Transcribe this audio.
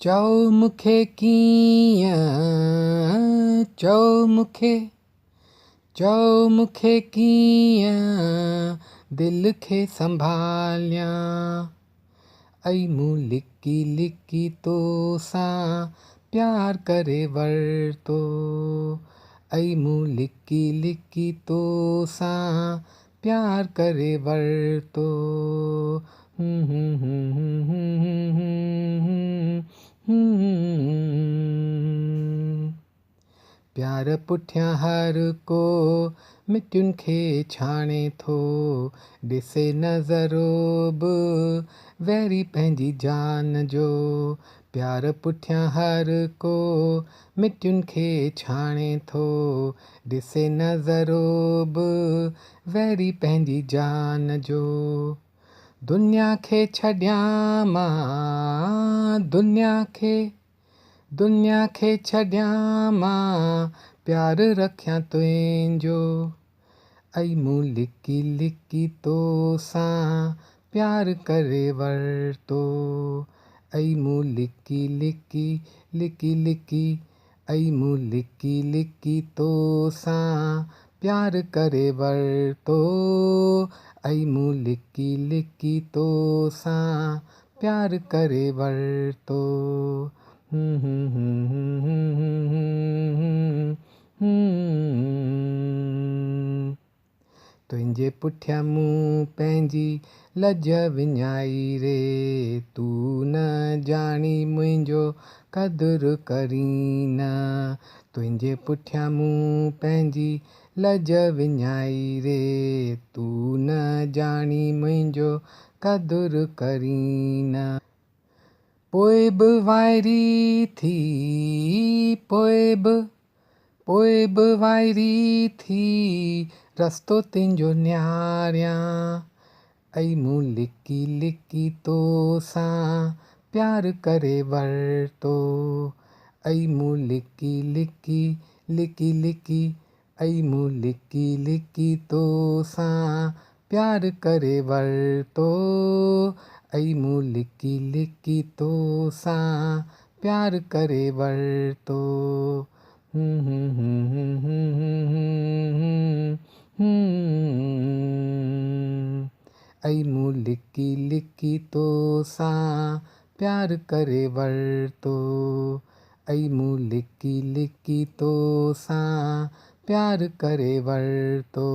चओ मूंखे कीअं चओ मूंखे कीअं दिलि खे संभालियां ऐं मूं लिकी लिकी तोसां प्यार करे वरितो ऐं मूं लिकी लिकी तोसां प्यार करे वरितो प्यार पुठियां हर को मिटियुनि खे छाणे थो ॾिसे नज़रो बि वैरी पंहिंजी जान जो प्यार पुठियां हर को मिटियुनि खे छाणे थो ॾिसे नज़रो बि वैरी पंहिंजी जान जो दुनिया खे छॾियां मां दुनिया खे छॾियां मां प्यार रखियां तुंहिंजो ऐं मूं लिकी लिकी तोसां प्यार करे वरितो ऐं मूं लिकी लिकी ऐं मूं लिकी लिकी तोसां प्यार करे वरितो ऐं मूं लिकी लिकी तोसां प्यार करे वरितो तुंहिंजे पुठियां मूं पंहिंजी लज विञाई रे तूं न ॼाणी मुंहिंजो क़दुरु करीं न तुंहिंजे पुठियां मूं पंहिंजी लज विञाई रे तूं न ॼाणी मुंहिंजो क़दुरु करीं न पोइ बि वाइरी थी रस्तो तुंहिंजो निहारियां ऐं मूं लिकी लिकी तोसां प्यार करे वरितो ऐं मूं लिकी लिकी ऐं मूं लिकी लिकी तोसां प्यार करे वरितो ऐं मूं लिकी लिकी तोसां प्यार करे वरितो ऐं मूं लिकी लिकी तोसां प्यार करे वरितो ऐं मूं लिकी लिकी तोसां प्यार करे वरितो